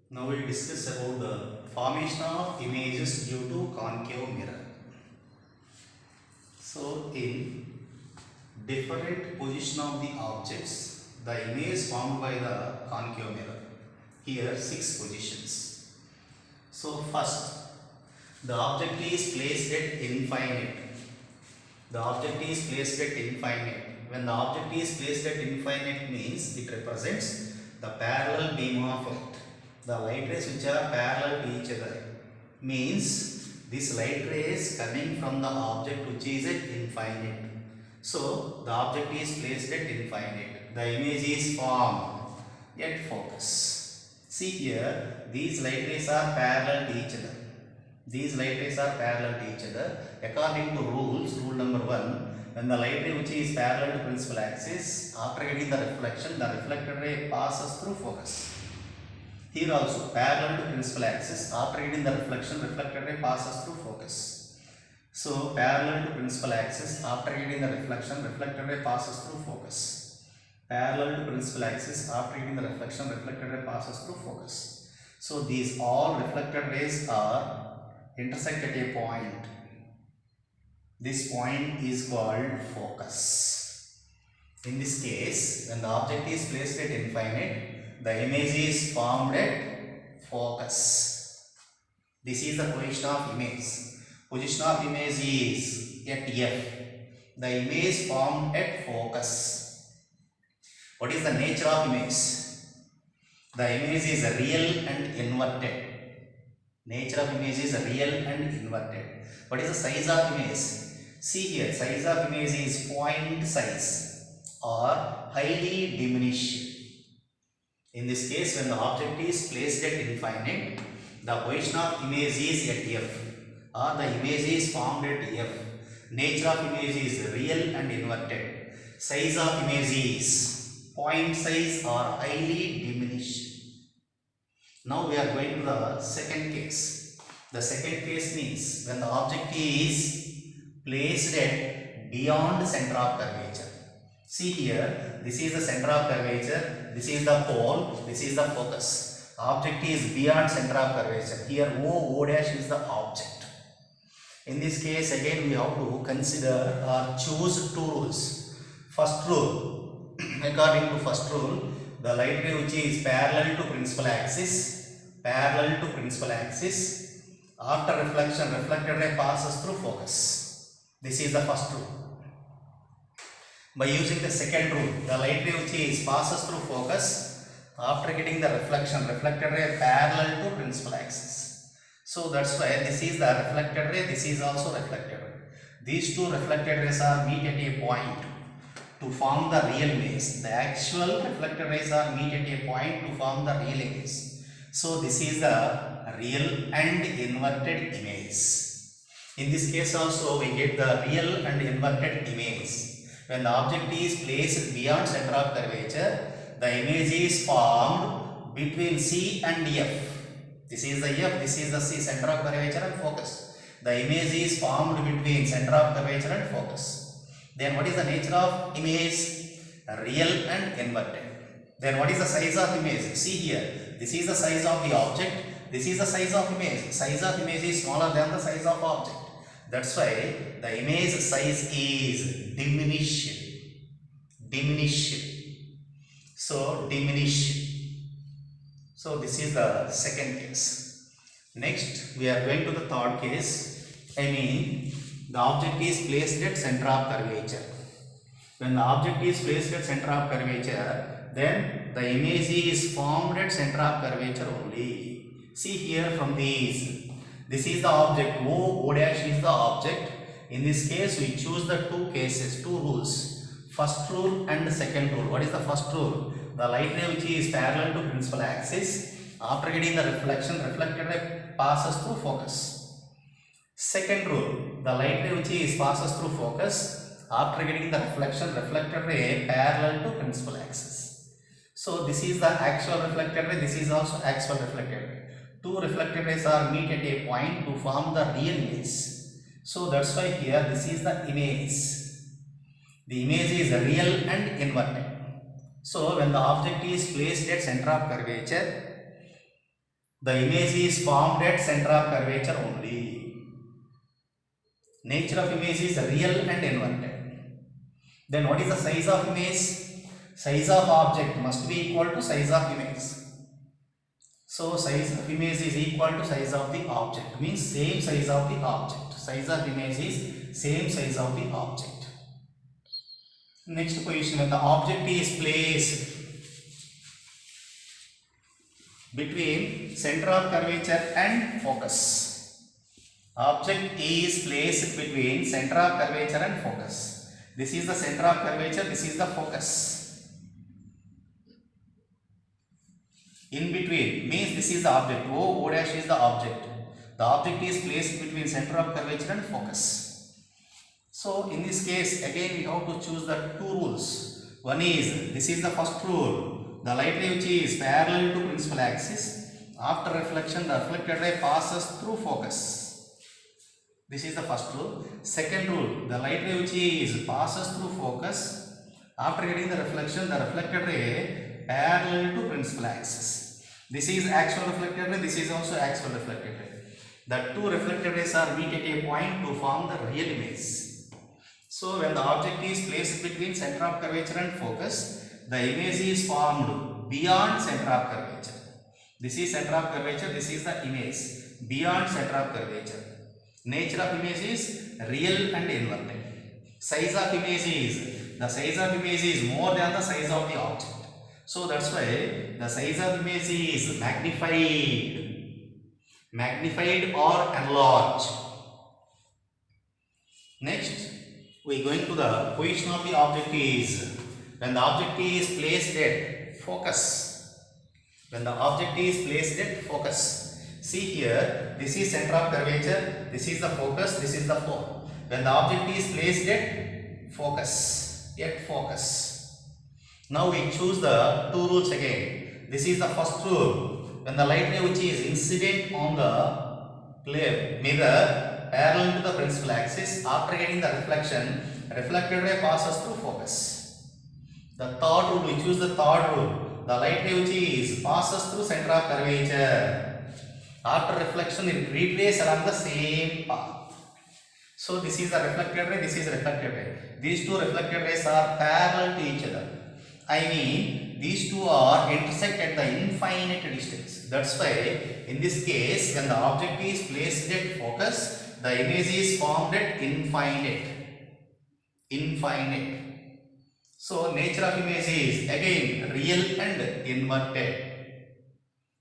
Now we discuss about the formation of images due to concave mirror. So in different position of the objects, the image formed by the concave mirror. Here 6 positions. So first, the object is placed at infinite. The object is placed at infinite. When the object is placed at infinite means it represents the parallel beam of light. The light rays which are parallel to each other means this light rays coming from the object which is at infinite. So the object is placed at infinite. The image is formed at focus. See here, these light rays are parallel to each other. These light rays are parallel to each other. According to rules, rule number 1, when the light ray which is parallel to principal axis, after getting the reflection, the reflected ray passes through focus. Here also, parallel to principal axis, after getting the reflection, reflected ray passes through focus. So, parallel to principal axis, after getting the reflection, reflected ray passes through focus. Parallel to principal axis, after getting the reflection, reflected ray passes through focus. So, these all reflected rays are intersect at a point. This point is called focus. In this case, when the object is placed at infinite, the image is formed at focus. This is the position of image. Position of image is at F. The image formed at focus. What is the nature of image? The image is real and inverted. Nature of image is real and inverted. What is the size of image? See here, size of image is point size or highly diminished. In this case, when the object is placed at infinite, the position of image is at F or the image is formed at F. Nature of image is real and inverted. Size of image is point size or highly diminished. Now we are going to the second case. The second case means when the object is placed at beyond center of curvature. See here, this is the center of curvature, this is the pole, this is the focus. Object is beyond center of curvature. Here O dash is the object. In this case again we have to consider or choose two rules. First rule, according to first rule, the light ray which is parallel to principal axis, after reflection, reflected ray passes through focus. This is the first rule. By using the second rule, the light ray which is passes through focus, after getting the reflection, reflected ray parallel to principal axis. So that's why this is the reflected ray, this is also reflected ray. These two reflected rays are meet at a point to form the real image. The actual reflected rays are meet at a point to form the real image. So this is the real and inverted image. In this case also we get the real and inverted image. When the object is placed beyond center of curvature, the image is formed between C and F. This is the F, this is the C, center of curvature and focus. The image is formed between center of curvature and focus. Then what is the nature of image? Real and inverted. Then what is the size of image? See here, this is the size of the object, this is the size of image. Size of image is smaller than the size of object. That's why the image size is diminished. So this is the second case. Next we are going to the third case. The object is placed at center of curvature. When the object is placed at center of curvature, then the image is formed at center of curvature only. See here from these, this is the object, O dash is the object. In this case we choose the two cases, two rules. First rule and the second rule. What is the first rule? The light ray which is parallel to principal axis, after getting the reflection, reflected ray passes through focus. Second rule, the light ray which is passes through focus, after getting the reflection, reflected ray parallel to principal axis. So this is the actual reflected ray, this is also actual reflected ray. Two reflected rays are meet at a point to form the real image. So that's why here this is the image. The image is real and inverted. So when the object is placed at center of curvature, The image is formed at center of curvature only. Nature of image is real and inverted. Then what is the size of image? Size of object must be equal to size of image. So size of image is equal to size of the object, means same size of the object. Size of image is same size of the object. Next position, when the object is placed between center of curvature and focus. Object is placed between center of curvature and focus. This is the center of curvature, this is the focus. In between means this is the object. O dash is the object. The object is placed between center of curvature and focus. So in this case again we have to choose the two rules. One is, this is the first rule. The light ray which is parallel to principal axis, after reflection the reflected ray passes through focus. This is the first rule. Second rule, the light ray which is passes through focus, after getting the reflection the reflected ray parallel to principal axis. This is actual reflected ray, this is also actual reflected ray. The two reflected rays are meet at a point to form the real image. So when the object is placed between center of curvature and focus, the image is formed beyond center of curvature. This is center of curvature, this is the image beyond center of curvature. Nature of image is real and inverted. Size of image is, the size of image is more than the size of the object. So that's why the size of image is magnified or enlarged. Next, we going to the position of the object is when the object is placed at focus. When the object is placed at focus. See here, this is center of curvature, this is the focus, this is the pole. When the object is placed at focus. Now we choose the two rules again. This is the first rule. When the light ray which is incident on the mirror parallel to the principal axis, after getting the reflection, reflected ray passes through focus. The third rule, we choose the third rule. The light ray which is passes through center of curvature. After reflection, it retraces along the same path. So this is the reflected ray, this is reflected ray. These two reflected rays are parallel to each other. I mean, these two are intersect at the infinite distance. That's why in this case, when the object is placed at focus, the image is formed at infinite. So nature of image is again real and inverted.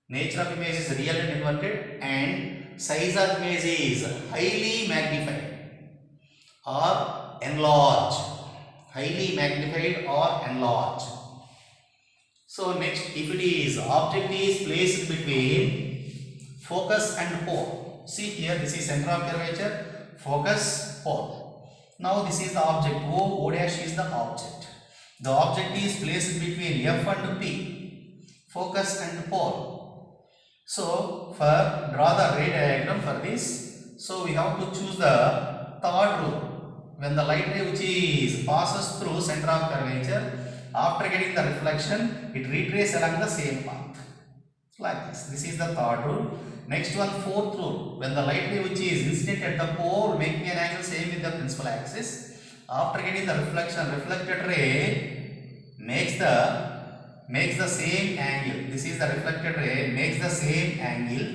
Nature of image is real and inverted, and size of image is highly magnified or enlarged. Highly magnified or enlarged. So next, if it is object is placed between focus and pole. See here, this is center of curvature, focus, pole. Now this is the object. O dash is the object. The object is placed between F and P, focus and pole. So for draw the ray diagram for this. So we have to choose the third rule. When the light ray which is passes through center of curvature, after getting the reflection, it retraces along the same path. Like this. This is the third rule. Next one, fourth rule. When the light ray which is incident at the pole making an angle same with the principal axis, after getting the reflection, reflected ray makes the same angle. This is the reflected ray makes the same angle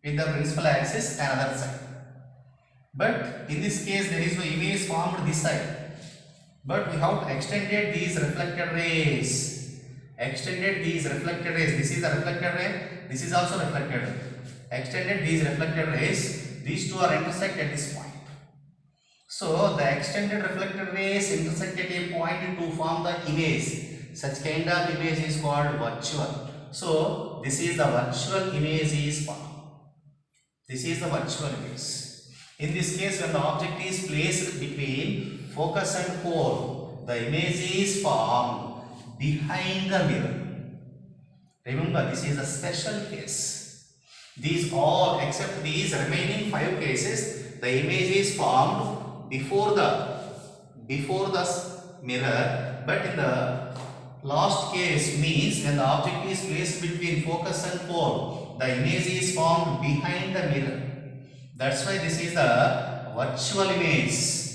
with the principal axis and other side. But in this case there is no image formed this side. But we have extended these reflected rays. This is the reflected ray. This is also reflected ray. Extended these reflected rays. These two are intersect at this point. So the extended reflected rays intersect at a point to form the image. Such kind of image is called virtual. So this is the virtual image is formed. This is the virtual image. In this case, when the object is placed between focus and pole, the image is formed behind the mirror. Remember, this is a special case. These all except these remaining 5 cases, the image is formed before the mirror, but in the Last case means when the object is placed between focus and pole, the image is formed behind the mirror. That's why this is the virtual image.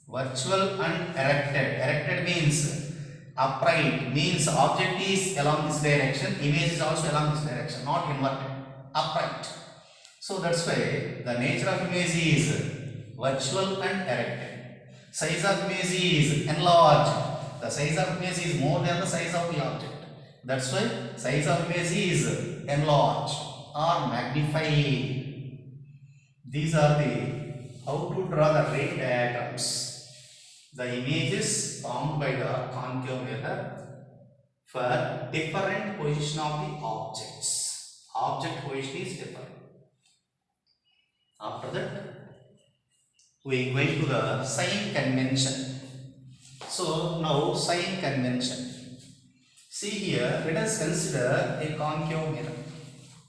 Virtual and erected. Erected means upright, means object is along this direction, image is also along this direction, not inverted, upright. So that's why the nature of image is virtual and erected. Size of image is enlarged. The size of image is more than the size of the object. That's why size of image is enlarged or magnified. These are the how to draw the ray diagrams. The images formed by the concave mirror for different position of the objects. Object position is different. After that, we go to the sign convention. So now sign convention. See here, let us consider a concave mirror.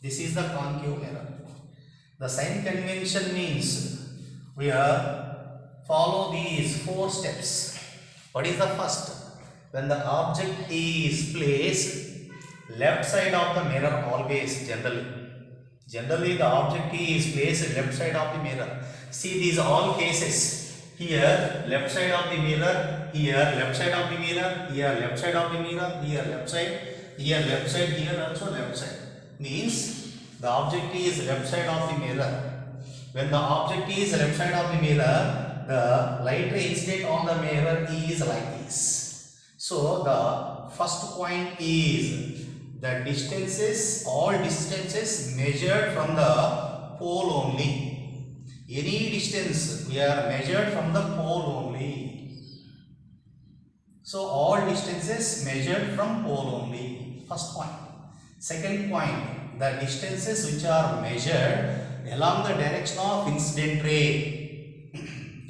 This is the concave mirror. The sign convention means we are follow these 4 steps. What is the first? When the object is placed left side of the mirror, always generally the object is placed left side of the mirror. See these all cases. Here left side of the mirror, here left side of the mirror, here left side of the mirror, here left side, here also left side. Means the object is left side of the mirror. When the object is left side of the mirror, the light ray incident on the mirror is like this. So the first point is the distances, all distances measured from the pole only. Any distance we are measured from the pole only. So all distances measured from pole only. First point. Second point, the distances which are measured along the direction of incident ray.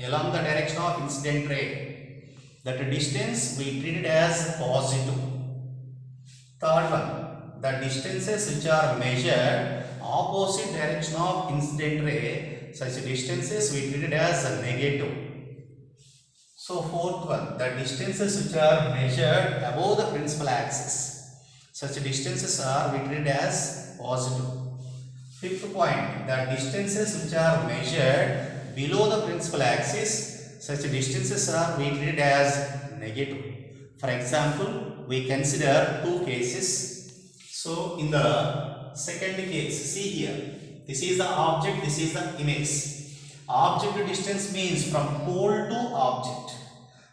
Along the direction of incident ray, that distance we treat it as positive. Third one, the distances which are measured opposite direction of incident ray, such distances we treat it as negative. So fourth one, the distances which are measured above the principal axis, such distances are we treat as positive. Fifth point, the distances which are measured below the principal axis, such distances are we treated as negative. For example, we consider 2 cases. So in the second case, see here, this is the object, this is the image. Object distance means from pole to object.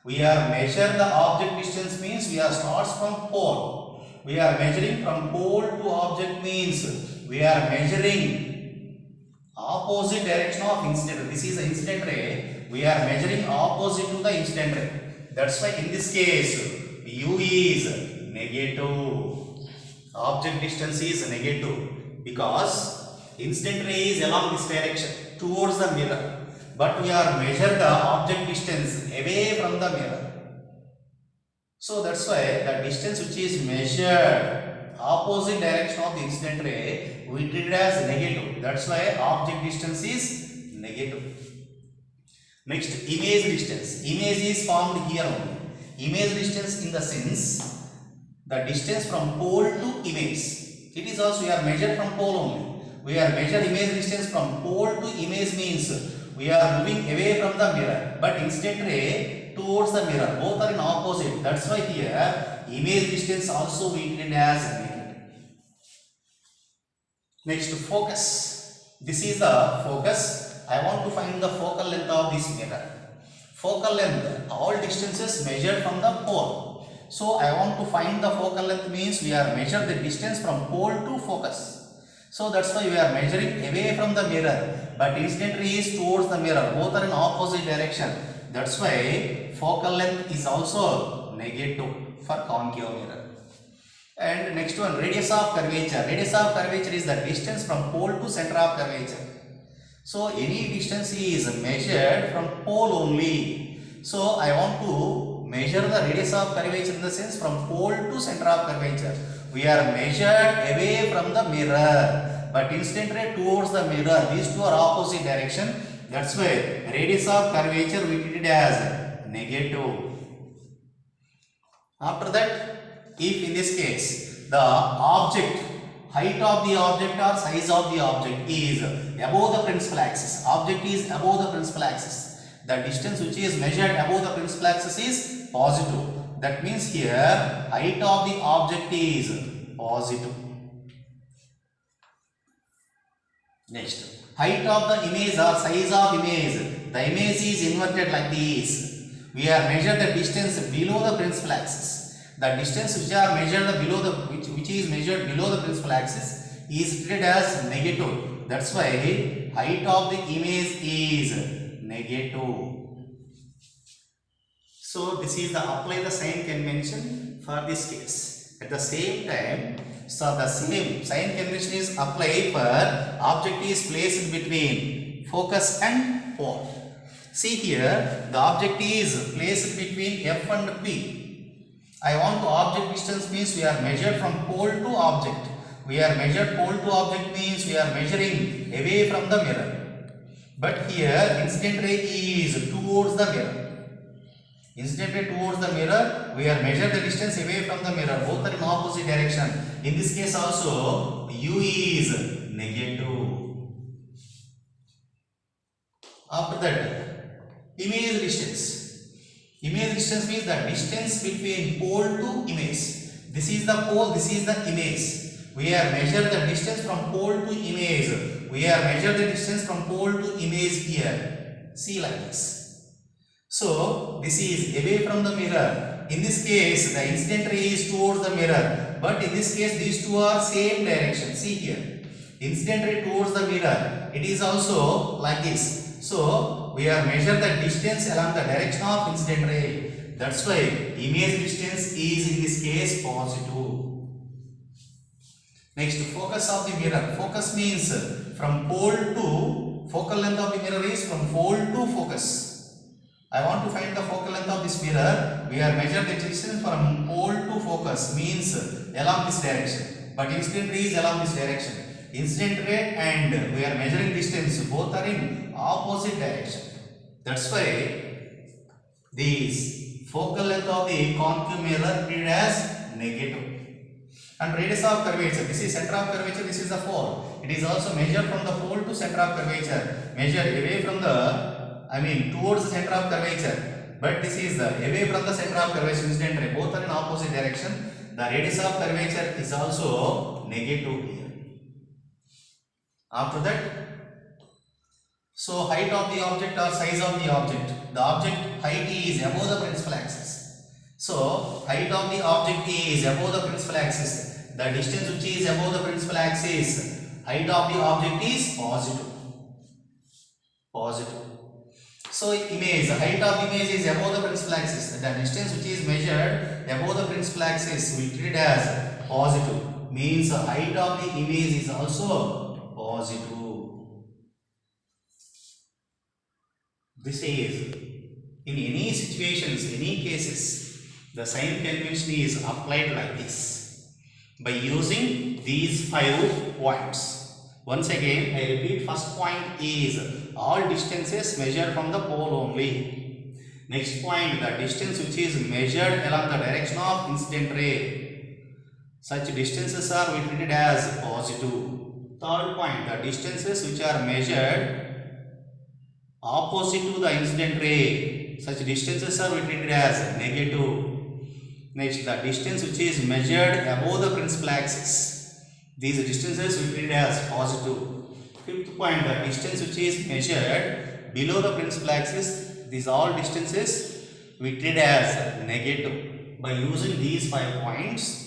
We are measure the object distance means we are starts from pole. We are measuring from pole to object means we are measuring opposite direction of incident ray. This is the incident ray. We are measuring opposite to the incident ray. That's why in this case, u is negative. Object distance is negative because incident ray is along this direction towards the mirror. But we are measure the object distance away from the mirror. So that's why the distance which is measured opposite direction of the incident ray we treat it as negative. That's why object distance is negative. Next, image distance. Image is formed here only. Image distance in the sense the distance from pole to image. It is also we are measured from pole only. We are measured image distance from pole to image means we are moving away from the mirror, but incident ray towards the mirror. Both are in opposite. That's why here image distance also we treat as negative. Next, focus. This is the focus. I want to find the focal length of this mirror. Focal length, all distances measured from the pole. So I want to find the focal length means we are measure the distance from pole to focus. So that's why we are measuring away from the mirror, but incident ray is towards the mirror. Both are in opposite direction. That's why focal length is also negative for concave mirror. And next one, radius of curvature. Radius of curvature is the distance from pole to center of curvature. So any distance is measured from pole only. So I want to measure the radius of curvature in the sense from pole to center of curvature. We are measured away from the mirror, but incident ray towards the mirror. These two are opposite direction. That's why radius of curvature we treat it as negative. After that, if in this case the object, height of the object or size of the object is above the principal axis, object is above the principal axis, the distance which is measured above the principal axis is positive. That means here height of the object is positive. Next, height of the image or size of image. The image is inverted like this. We have measured the distance below the principal axis. The distance which are measured below the which is measured below the principal axis is treated as negative. That's why height of the image is negative. So this is the apply the sign convention for this case. At the same time, so the same sign convention is applied for object is placed between focus and pole. See here, the object is placed between F and P. I want to object distance means we are measured from pole to object. We are measured pole to object means we are measuring away from the mirror. But here incident ray is towards the mirror. Incident ray towards the mirror, we are measured the distance away from the mirror. Both are in opposite direction. In this case also, U is negative. After that, image distance. Image distance means the distance between pole to image. This is the pole, this is the image. We are measured the distance from pole to image. We are measured the distance from pole to image here. See like this. So this is away from the mirror. In this case, the incident ray is towards the mirror. But in this case, these two are same direction. See here. Incident ray towards the mirror. It is also like this. So we are measured the distance along the direction of incident ray. That's why image distance is in this case positive. Next, focus of the mirror. Focus means from pole to focal length of the mirror is from pole to focus. I want to find the focal length of this mirror. We are measured the distance from pole to focus means along this direction. But incident ray is along this direction. Incident ray and we are measuring distance both are in opposite direction. That's why this focal length of the concave mirror treated as negative. And radius of curvature. This is center of curvature. This is the pole. It is also measured from the pole to center of curvature. Measured away from the towards the center of curvature, but this is the away from the center of curvature incident ray. Both are in opposite direction. The radius of curvature is also negative here. After that, so height of the object or size of the object. The object height is above the principal axis. So height of the object is above the principal axis. The distance which is above the principal axis, height of the object is positive. Positive. So image, the height of the image is above the principal axis. The distance which is measured above the principal axis we treat as positive. Means the height of the image is also positive. This is in any situations, any cases, the sign convention is applied like this by using these 5 points. Once again, I repeat, first point is all distances measured from the pole only. Next point, the distance which is measured along the direction of incident ray. Such distances are we treated as positive. Third point, the distances which are measured opposite to the incident ray. Such distances are we treated as negative. Next, the distance which is measured above the principal axis. These distances we treat as positive. Fifth point, the distance which is measured below the principal axis, these all distances we treat as negative. By using these 5 points,